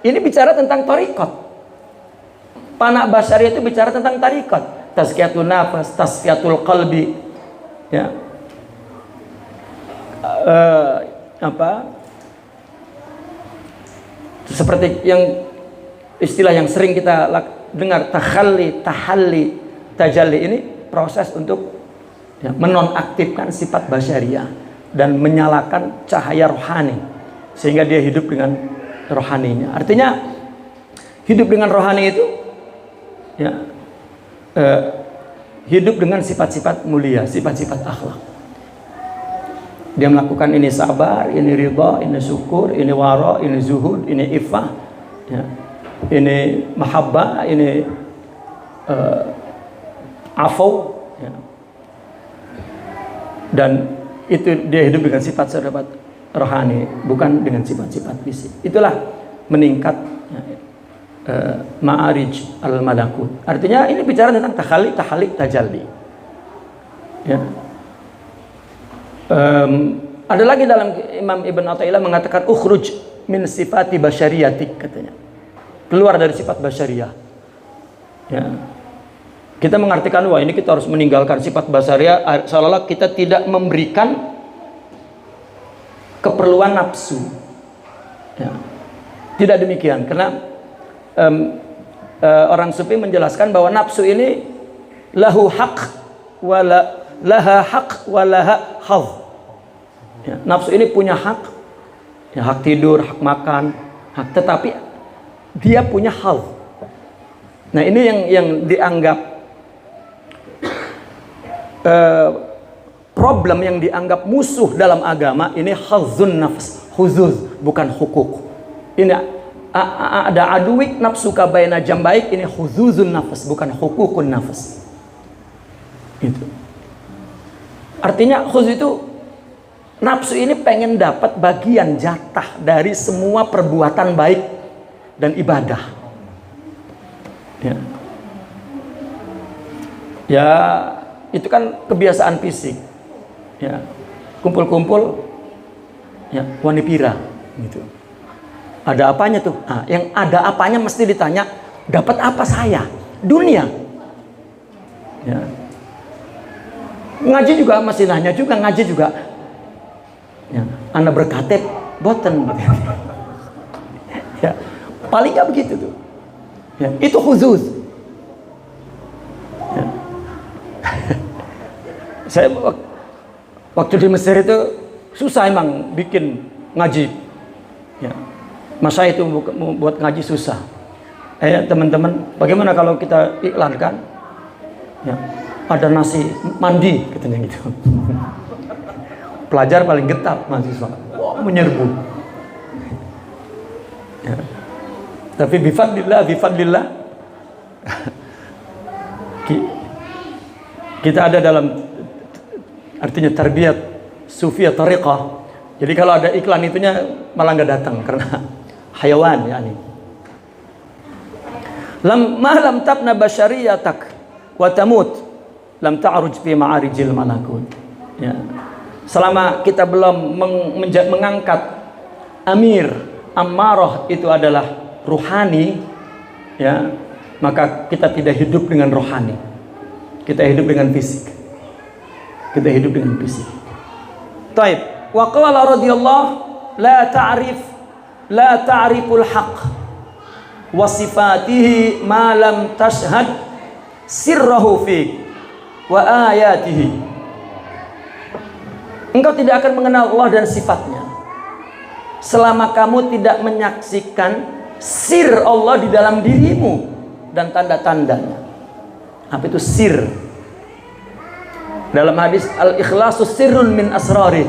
[SPEAKER 1] ini bicara tentang thariqat. Panak basyariah itu bicara tentang thariqat, tazkiyatun nafas, tasfiyatul qalbi, ya. Seperti yang istilah yang sering kita dengar, takhalli, tahalli, tajalli, ini proses untuk, ya, menonaktifkan sifat basyariah dan menyalakan cahaya rohani sehingga dia hidup dengan rohaninya. Artinya hidup dengan rohani itu, ya, hidup dengan sifat-sifat mulia, sifat-sifat akhlak. Dia melakukan ini sabar, ini ridha, ini syukur, ini wara, ini zuhud, ini iffah, ya, ini mahabbah, ini afau, ya. Dan itu dia hidup dengan sifat-sifat rohani, bukan dengan sifat-sifat fisik. Itulah meningkat, ya, ma'arij al-malakut. Artinya ini bicara tentang takhali, tahalik, tajalli. Ya. Ada lagi dalam Imam Ibn Athaillah mengatakan ukhruj min sifati basyariyatik, katanya. Keluar dari sifat basyariah. Ya. Kita mengartikan, wah, ini kita harus meninggalkan sifat basyariah, seolah-olah kita tidak memberikan keperluan nafsu. Ya. Tidak demikian, karena orang sufi menjelaskan bahwa nafsu ini lahu haq wa laha haq wa laha hadh. Ya, nafsu ini punya hak, ya, hak tidur, hak makan, hak, tetapi dia punya hadh. Nah, ini yang dianggap problem, yang dianggap musuh dalam agama. Ini hadzun nafs, huzuz, bukan hukuk. Ini ada aduwik nafsu kabaina jambaik, ini huzuzun nafs, bukan hukukun nafs. Itu artinya khuz itu nafsu ini pengen dapat bagian jatah dari semua perbuatan baik dan ibadah. Ya, ya, itu kan kebiasaan fisik. Ya, kumpul-kumpul, ya, wani pira gitu. Ada apanya tuh? Nah, yang ada apanya mesti ditanya, dapat apa saya? Dunia. Ya. Ngaji juga masih nanya juga, ngaji juga. Ya, Anda berkatib boten. Ya, paling nggak begitu tuh. Ya, itu khusus. Ya. Saya waktu di Mesir itu susah emang bikin ngaji. Ya. Masa itu buat ngaji susah. Teman-teman, bagaimana kalau kita iklankan? Ya, ada nasi mandi katanya gitu. Pelajar paling getar mahasiswa. Wah, menyerbu. Ya. Tapi bifadlillah kita ada dalam artinya tarbiyat sufiyah tariqah. Jadi kalau ada iklan itunya malah nggak datang karena hayawan ya ini. Lam tabna basyariyatak wa tamut lam ta'ruj fi ma'arijil malakut. Ya. Selama kita belum mengangkat amir ammarah itu adalah ruhani, ya, maka kita tidak hidup dengan rohani. Kita hidup dengan fisik. Kita hidup dengan fisik. Taib. Wa qala radhiyallahu la ta'riful haqq wa sifatihi ma lam tashhad sirrahu fik wa ayatihi. Engkau tidak akan mengenal Allah dan sifatnya selama kamu tidak menyaksikan sir Allah di dalam dirimu dan tanda-tandanya. Apa itu sir? Dalam hadis al-ikhlasu sirrun min asrari.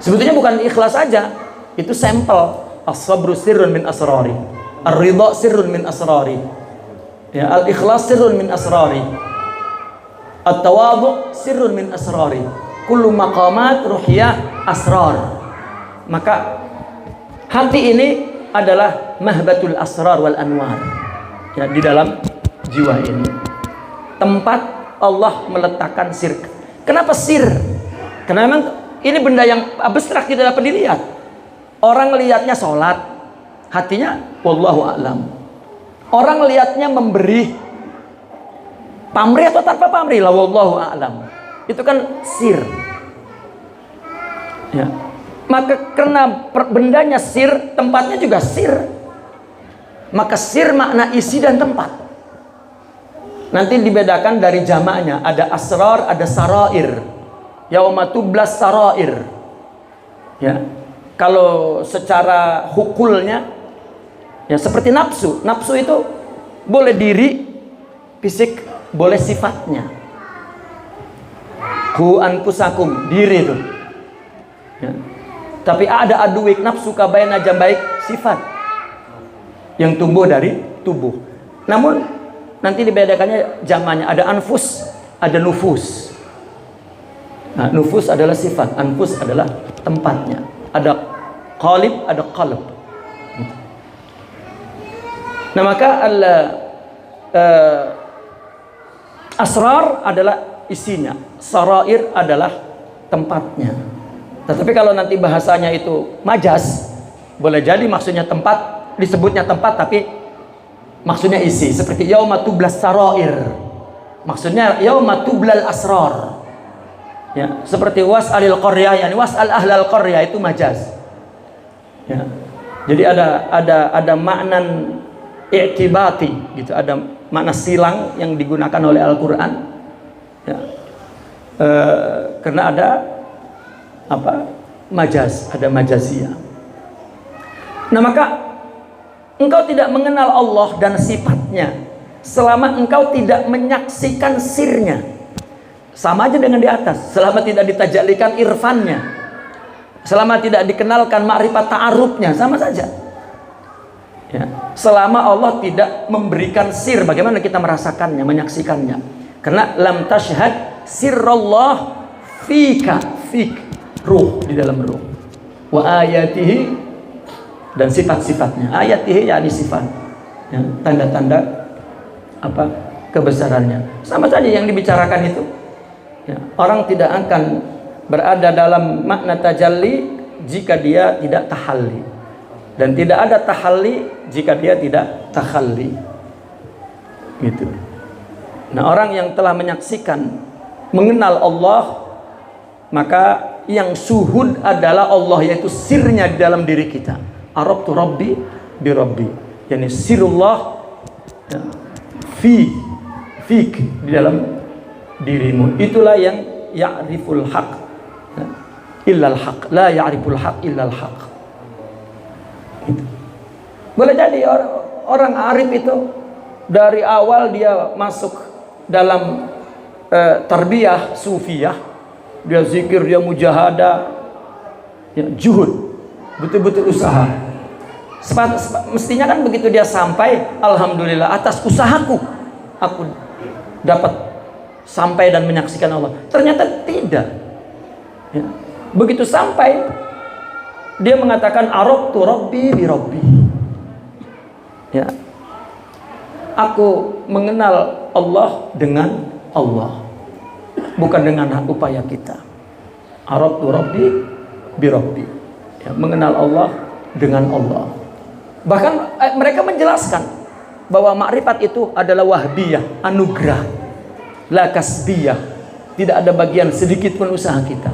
[SPEAKER 1] Sebetulnya bukan ikhlas saja, itu sampel. As-sabru sirrun min asrari, ar-ridha sirrun min asrari, ya, al-ikhlas sirrun min asrari, at-tawadhu sirrun min asrari. Kullu maqamat ruhiyah asrar. Maka hati ini adalah mahbatul asrar wal anwar, ya, di dalam jiwa ini tempat Allah meletakkan sir. Kenapa sir? Karena memang ini benda yang abstrak, tidak dapat dilihat. Orang lihatnya sholat, hatinya wallahu a'lam. Orang lihatnya memberi, pamrih atau tanpa pamrih, la wallahu a'lam. Itu kan sir. Ya. Maka karena bendanya sir, tempatnya juga sir. Maka sir makna isi dan tempat. Nanti dibedakan dari jamaknya, ada asrar, ada sarair. Yauma tublas sarair. Ya. Kalau secara hukulnya ya seperti nafsu. Nafsu itu boleh diri, fisik, boleh sifatnya. Ku anfusakum, diri itu. Ya. Tapi ada aduwik nafsu kabaina jambaik, sifat yang tumbuh dari tubuh. Namun nanti dibedakannya zamannya, ada anfus, ada nufus. Nah, nufus adalah sifat, anfus adalah tempatnya. Ada qalib, ada qalb. Nah, maka asrar adalah isinya, sarair adalah tempatnya. Tetapi kalau nanti bahasanya itu majaz, boleh jadi maksudnya tempat, disebutnya tempat tapi maksudnya isi. Seperti yauma tublas sarair, maksudnya yauma tublal asrar. Ya, seperti was'alil qaryah, yani was'al ahlal qaryah, itu majaz. Ya. Jadi ada makna i'tibati gitu, ada makna silang yang digunakan oleh Al-Qur'an. Ya. Karena ada majaz, ada majaziyah. Nah, maka engkau tidak mengenal Allah dan sifatnya selama engkau tidak menyaksikan sirnya. Sama aja dengan di atas, selama tidak ditajalikan irfannya, selama tidak dikenalkan ma'rifat ta'arufnya, sama saja. Ya. Selama Allah tidak memberikan sir, bagaimana kita merasakannya, menyaksikannya. Karena lam tashhad sirrallah fika, ruh, di dalam ruh, wa ayatihi, dan sifat-sifatnya. Ayatihi yakni sifat, ya, tanda-tanda kebesarannya. Sama saja yang dibicarakan itu. Ya, orang tidak akan berada dalam makna tajalli jika dia tidak tahalli, dan tidak ada tahalli jika dia tidak takhalli. Gitu. Nah, orang yang telah menyaksikan, mengenal Allah, maka yang syuhud adalah Allah, yaitu sirnya di dalam diri kita. Arabtu Rabbi bi Rabbi, yani sirullah ya, fik di dalam dirimu. Itulah yang ya'riful haq ya, illal haq, la ya'riful haq illal haq. Boleh jadi orang arif itu dari awal dia masuk dalam tarbiyah sufiyah, dia zikir, dia mujahadah, ya, juhud, betul-betul usaha. Mestinya kan begitu dia sampai, alhamdulillah atas usahaku aku dapat sampai dan menyaksikan Allah. Ternyata tidak. Ya. Begitu sampai, dia mengatakan arabtu Rabbi bi Rabbi. Ya. Aku mengenal Allah dengan Allah, bukan dengan upaya kita. Arabtu Rabbi bi Rabbi. Ya, mengenal Allah dengan Allah. Bahkan mereka menjelaskan bahwa makrifat itu adalah wahbiyah, anugerah, la kasbiyah. Tidak ada bagian sedikit pun usaha kita.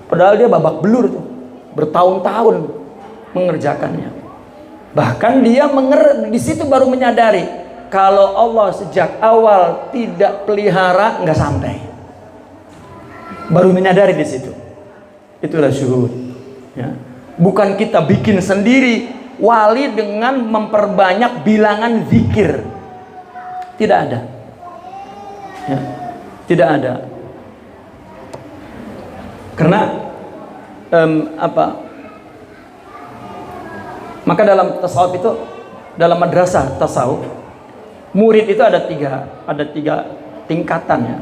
[SPEAKER 1] Padahal dia babak belur tuh, bertahun-tahun mengerjakannya. Bahkan dia di situ baru menyadari kalau Allah sejak awal tidak pelihara, nggak sampai. Baru menyadari di situ. Itulah syuhud. Ya. Bukan kita bikin sendiri wali dengan memperbanyak bilangan zikir. Tidak ada. Ya. Tidak ada. Karena maka dalam tasawuf itu, dalam madrasah tasawuf, murid itu ada tiga tingkatan ya.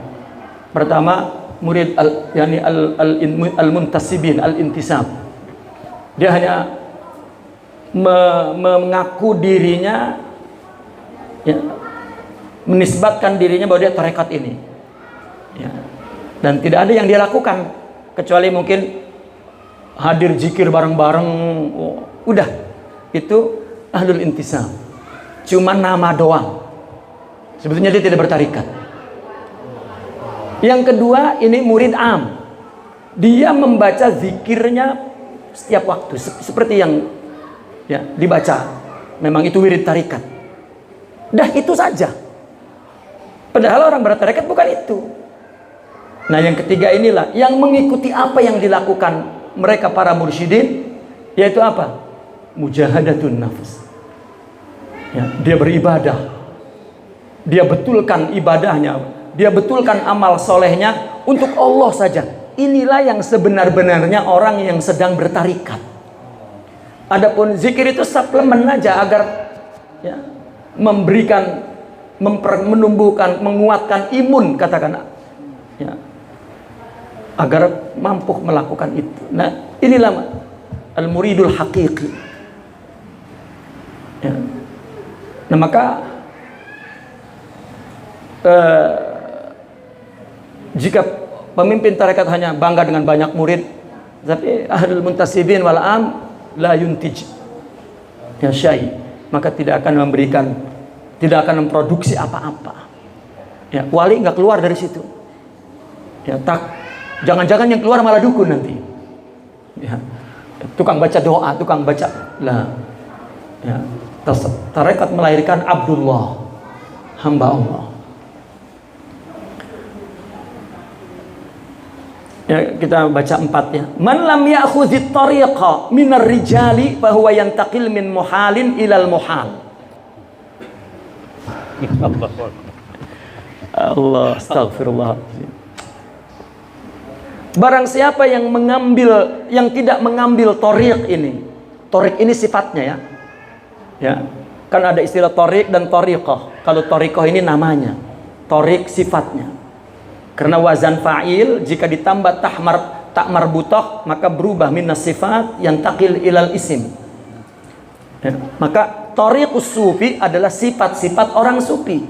[SPEAKER 1] Pertama, murid al-muntasibin, al-intisab. Dia hanya mengaku dirinya ya, menisbatkan dirinya bahwa dia tarekat ini ya. Dan tidak ada yang dia lakukan kecuali mungkin hadir zikir bareng-bareng, udah itu ahlul intisab. Cuma nama doang, sebetulnya dia tidak bertarikat. Yang kedua, ini murid am. Dia membaca zikirnya setiap waktu seperti yang ya dibaca. Memang itu wirid tarikat. Dah itu saja. Padahal orang bertarikat bukan itu. Nah, yang ketiga inilah yang mengikuti apa yang dilakukan mereka para mursyidin, yaitu apa? Mujahadatun nafs. Ya, dia beribadah. Dia betulkan ibadahnya, dia betulkan amal solehnya untuk Allah saja. Inilah yang sebenar-benarnya orang yang sedang bertarikat. Adapun zikir itu suplemen aja agar ya, memberikan, menumbuhkan, menguatkan imun, katakan ya, agar mampu melakukan itu. Nah, inilah al-muridul haqiqi ya. Nah, maka jika pemimpin tarekat hanya bangga dengan banyak murid, tapi ahlul muntasibin wal am la yuntij ya syai, maka tidak akan memberikan, tidak akan memproduksi apa-apa. Ya, wali nggak keluar dari situ. Ya, jangan-jangan yang keluar malah dukun nanti. Ya, tukang baca doa, tukang baca lah. Ya, tarekat melahirkan Abdullah, hamba Allah. Ya, kita baca 4 ya. Man lam ya'khudhit tariqa minar rijali fa huwa yantaqil min muhalin ilal muhal. Allah, astagfirullah. Barang siapa yang tidak mengambil tariq ini. Tariq ini sifatnya ya. Ya. Kan ada istilah tariq dan tariqah. Kalau tariqah ini namanya, tariq sifatnya. Karena wazan fa'il jika ditambah tak marbutah maka berubah minas sifat yang takil ilal isim. Ya, maka tariqus sufi adalah sifat-sifat orang sufi.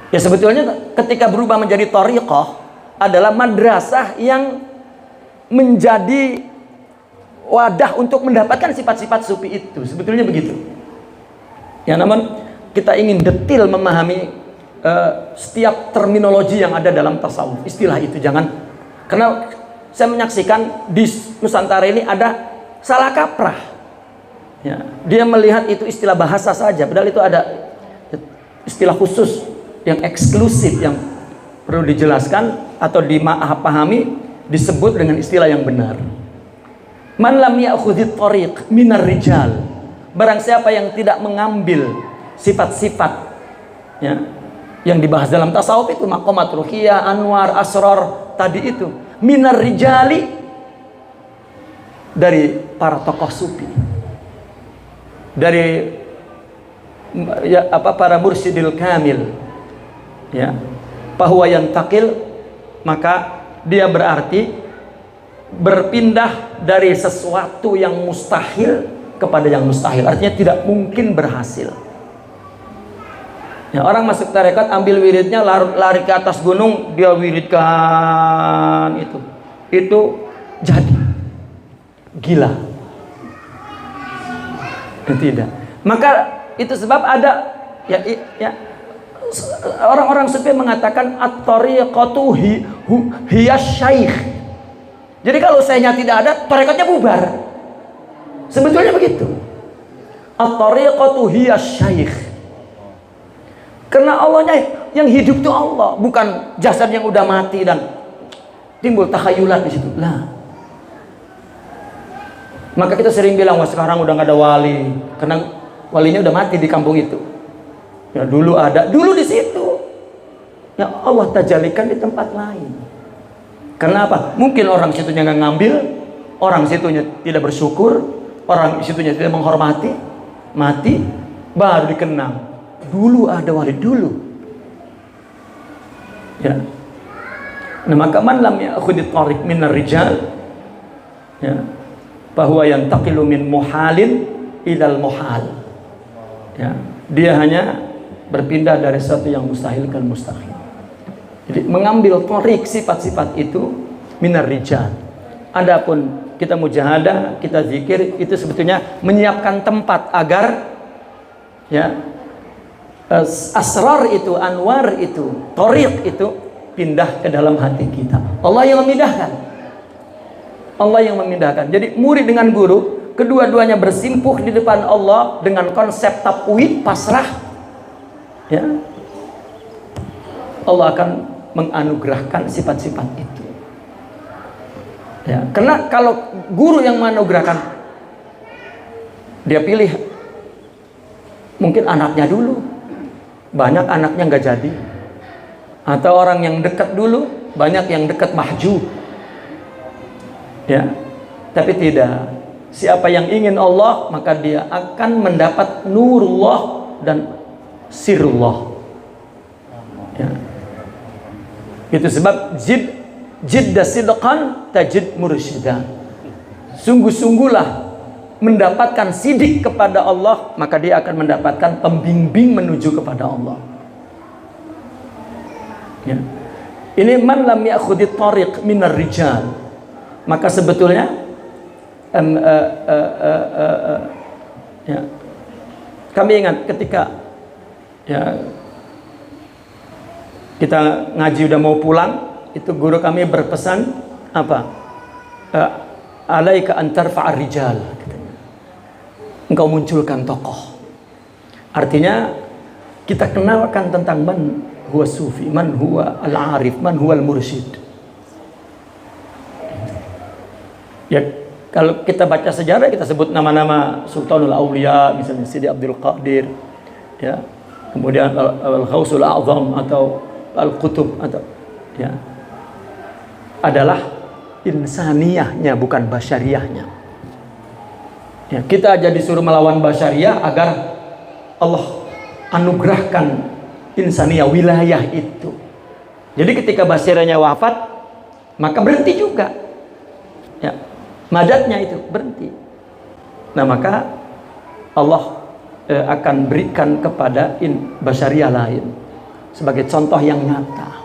[SPEAKER 1] Ya, sebetulnya ketika berubah menjadi tariqah adalah madrasah yang menjadi wadah untuk mendapatkan sifat-sifat sufi itu. Sebetulnya begitu. Ya, namun kita ingin detail memahami setiap terminologi yang ada dalam tasawuf, istilah itu jangan, karena saya menyaksikan di Nusantara ini ada salah kaprah. Ya, dia melihat itu istilah bahasa saja, padahal itu ada istilah khusus yang eksklusif yang perlu dijelaskan atau dipahami, disebut dengan istilah yang benar. Man lam ya'khudhit thariq minar rijal, barang siapa yang tidak mengambil sifat-sifat ya, yang dibahas dalam tasawuf itu, maqamat ruhiyah, anwar, asrar tadi itu, minar rijali, dari para tokoh sufi, dari ya, para mursyidil kamil ya, bahwa yang takil, maka dia berarti berpindah dari sesuatu yang mustahil kepada yang mustahil, artinya tidak mungkin berhasil. Ya, orang masuk tarekat ambil wiridnya, lari ke atas gunung, dia wiridkan itu jadi gila. Tidak. Maka itu sebab ada ya orang-orang sufi mengatakan at-tariqatu hiya syaikh. Jadi kalau sayanya tidak ada, tarekatnya bubar. Sebetulnya begitu. At-tariqatu hiya syaikh. Karena Allahnya yang hidup itu Allah, bukan jasad yang udah mati dan timbul takhayulat di situ. Lah. Maka kita sering bilang, wah sekarang udah nggak ada wali, karena walinya udah mati di kampung itu. Ya dulu ada, dulu di situ. Ya Allah tajalikan di tempat lain. Kenapa? Mungkin orang situnya nggak ngambil, orang situnya tidak bersyukur, orang situnya tidak menghormati, mati, baru dikenang. Dulu ada wali dulu. Ya. Nah, maka man lam ya'khudit thariq minar rijal, ya, bahwa yang taqilu min muhalin ilal muhal. Ya, dia hanya berpindah dari sesuatu yang mustahil ke mustahil. Jadi mengambil thariq sifat-sifat itu minar rijal. Adapun kita mujahadah, kita zikir, itu sebetulnya menyiapkan tempat agar ya asrar itu, anwar itu, thariq itu pindah ke dalam hati kita. Allah yang memindahkan. Allah yang memindahkan. Jadi murid dengan guru, kedua-duanya bersimpuh di depan Allah dengan konsep tafwid, pasrah. Ya. Allah akan menganugerahkan sifat-sifat itu. Ya, karena kalau guru yang menganugerahkan, dia pilih mungkin anaknya dulu. Banyak anaknya nggak jadi, atau orang yang dekat dulu, banyak yang dekat mahjub, ya. Tapi tidak, siapa yang ingin Allah, maka dia akan mendapat nurullah dan sirullah. Ya. Itu sebab jidda sidqan tajid mursyida. Sungguh-sungguhlah mendapatkan sidik kepada Allah, maka dia akan mendapatkan pembimbing menuju kepada Allah. Ya. Ini man lam ya'khudit thariq minar rijal. Maka sebetulnya ya, kami ingat ketika ya kita ngaji udah mau pulang, itu guru kami berpesan apa? Alaika an tarfa'ar rijal. Engkau munculkan tokoh. Artinya kita kenalkan tentang man huwa sufi, man huwa al-arif, man huwa al-mursyid. Ya, kalau kita baca sejarah, kita sebut nama-nama Sultanul Auliya, misalnya Sidi Abdul Qadir, ya. Kemudian Al-Ghausul A'zam atau Al-Qutub atau ya. Adalah insaniyahnya, bukan basyariyahnya. Ya, kita aja disuruh melawan basyariah agar Allah anugerahkan insaniyah, wilayah itu. Jadi ketika basyariahnya wafat, maka berhenti juga. Ya, madatnya itu berhenti. Nah, maka Allah akan berikan kepada basyariah lain sebagai contoh yang nyata.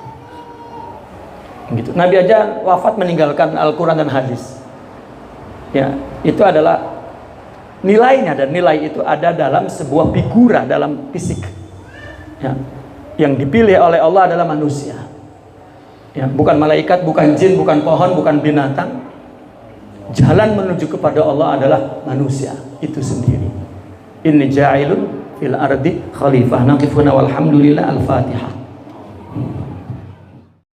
[SPEAKER 1] Gitu. Nabi aja wafat meninggalkan Al-Quran dan hadis. Ya, itu adalah nilainya, dan nilai itu ada dalam sebuah figura, dalam fisik. Ya. Yang dipilih oleh Allah adalah manusia. Ya, bukan malaikat, bukan jin, bukan pohon, bukan binatang. Jalan menuju kepada Allah adalah manusia itu sendiri. Inni ja'ilun fil ardi khalifah. Naqifuna walhamdulillah. Al-Fatihah.